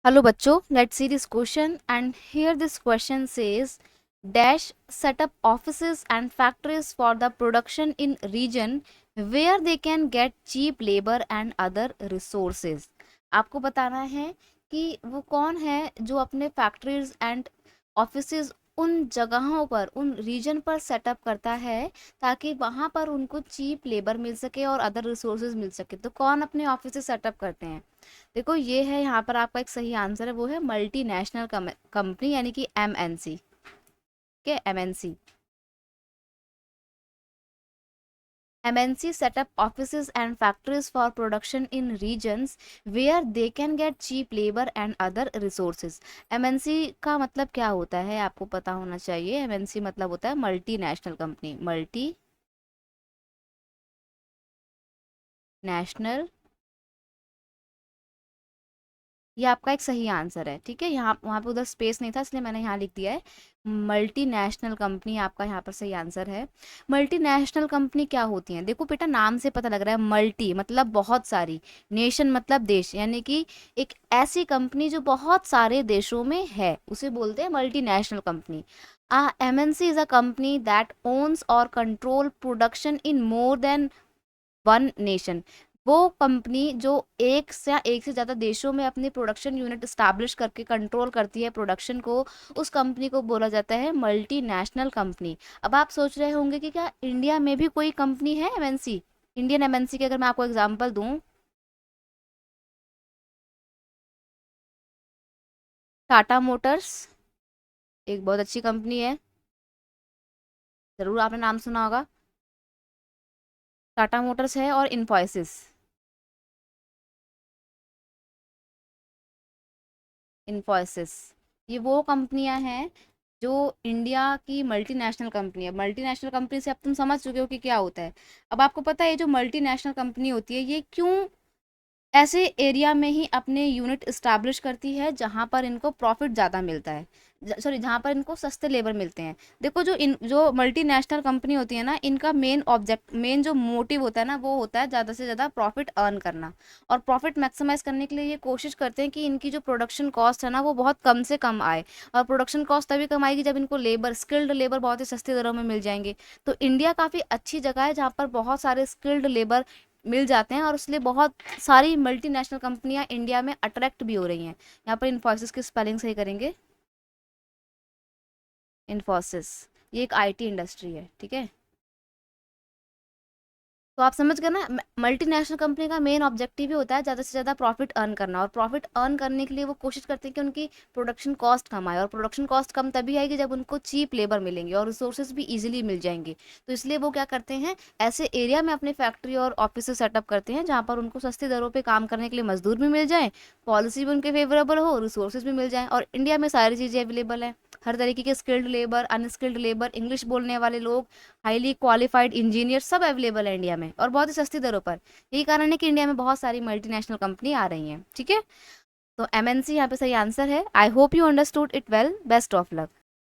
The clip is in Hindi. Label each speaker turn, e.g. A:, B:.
A: Hello bachcho, let's see this question, and here this question says dash set up offices and factories for the production in region where they can get cheap labor and other resources. आपको बताना है कि वो कौन है जो अपने फैक्ट्रीज एंड ऑफिसेज उन जगहों पर उन रीजन पर सेटअप करता है ताकि वहां पर उनको चीप लेबर मिल सके और अदर रिसोर्सेज मिल सके। तो कौन अपने ऑफिस सेटअप करते हैं? देखो ये है, यहाँ पर आपका एक सही आंसर है, वो है मल्टीनेशनल कंपनी यानी कि एमएनसी के MNC. MNC set up offices and factories for production in regions where they can get cheap labor and other resources. MNC का मतलब क्या होता है आपको पता होना चाहिए। MNC मतलब होता है मल्टीनेशनल कंपनी, मल्टी नेशनल। ये आपका एक सही आंसर है, ठीक है। यहाँ वहाँ पे उधर स्पेस नहीं था इसलिए मैंने यहाँ लिख दिया है मल्टीनेशनल कंपनी। आपका यहाँ पर सही आंसर है। मल्टीनेशनल कंपनी क्या होती हैं? देखो बेटा, नाम से पता लग रहा है, मल्टी मतलब बहुत सारी, नेशन मतलब देश, यानी कि एक ऐसी कंपनी जो बहुत सारे देशों में है उसे बोलते हैं multinational company. MNC is a company that owns or control production in more than one nation. वो कंपनी जो एक से ज़्यादा देशों में अपनी प्रोडक्शन यूनिट स्टैब्लिश करके कंट्रोल करती है प्रोडक्शन को, उस कंपनी को बोला जाता है मल्टीनेशनल कंपनी। अब आप सोच रहे होंगे कि क्या इंडिया में भी कोई कंपनी है एमएनसी? इंडियन एमएनसी के अगर मैं आपको एग्जांपल दूं, टाटा मोटर्स एक बहुत अच्छी कंपनी है, जरूर आपने नाम सुना होगा। टाटा मोटर्स है, और इन्फोसिस। इन्फोसिस ये वो कंपनियां हैं जो इंडिया की मल्टीनेशनल कंपनी है। मल्टीनेशनल कंपनी से अब तुम समझ चुके हो कि क्या होता है। अब आपको पता है ये जो मल्टीनेशनल कंपनी होती है ये क्यों ऐसे एरिया में ही अपने यूनिट इस्टेब्लिश करती है जहां पर इनको प्रॉफिट ज़्यादा मिलता है, सॉरी जहां पर इनको सस्ते लेबर मिलते हैं। देखो जो मल्टीनेशनल कंपनी होती है ना, इनका मेन जो मोटिव होता है ना, वो होता है ज़्यादा से ज़्यादा प्रॉफिट अर्न करना। और प्रॉफिट मैक्सिमाइज करने के लिए ये कोशिश करते हैं कि इनकी जो प्रोडक्शन कॉस्ट है ना वो बहुत कम से कम आए। और प्रोडक्शन कॉस्ट तभी कम आएगी जब इनको लेबर, स्किल्ड लेबर बहुत ही सस्ती दरों में मिल जाएंगे। तो इंडिया काफ़ी अच्छी जगह है जहाँ पर बहुत सारे स्किल्ड लेबर मिल जाते हैं, और इसलिए बहुत सारी मल्टीनेशनल कंपनियां इंडिया में अट्रैक्ट भी हो रही हैं। यहाँ पर इन्फोसिस की स्पेलिंग सही करेंगे, इन्फोसिस। ये एक आईटी इंडस्ट्री है, ठीक है। तो आप समझ गए ना, मल्टीनेशनल कंपनी का मेन ऑब्जेक्टिव ही होता है ज़्यादा से ज़्यादा प्रॉफिट अर्न करना। और प्रॉफिट अर्न करने के लिए वो कोशिश करते हैं कि उनकी प्रोडक्शन कॉस्ट कम आए, और प्रोडक्शन कॉस्ट कम तभी आएगी जब उनको चीप लेबर मिलेंगे और रिसोर्सेज भी इजीली मिल जाएंगे। तो इसलिए वो क्या करते हैं, ऐसे एरिया में अपने फैक्ट्री और ऑफिस सेटअप करते हैं जहाँ पर उनको सस्ती दरों पर काम करने के लिए मजदूर भी मिल जाए, पॉलिसी भी उनके फेवरेबल हो, रिसोर्सेज भी मिल जाए। और इंडिया में सारी चीज़ें अवेलेबल हैं, हर तरीके के skilled labour, unskilled labour, English बोलने वाले लोग, हाईली क्वालिफाइड इंजीनियर, सब अवेलेबल है इंडिया में और बहुत ही सस्ती दरों पर। यही कारण है कि इंडिया में बहुत सारी मल्टीनेशनल कंपनी आ रही हैं, ठीक है। तो एमएनसी यहाँ पे सही आंसर है। I hope you understood it well. Best of luck.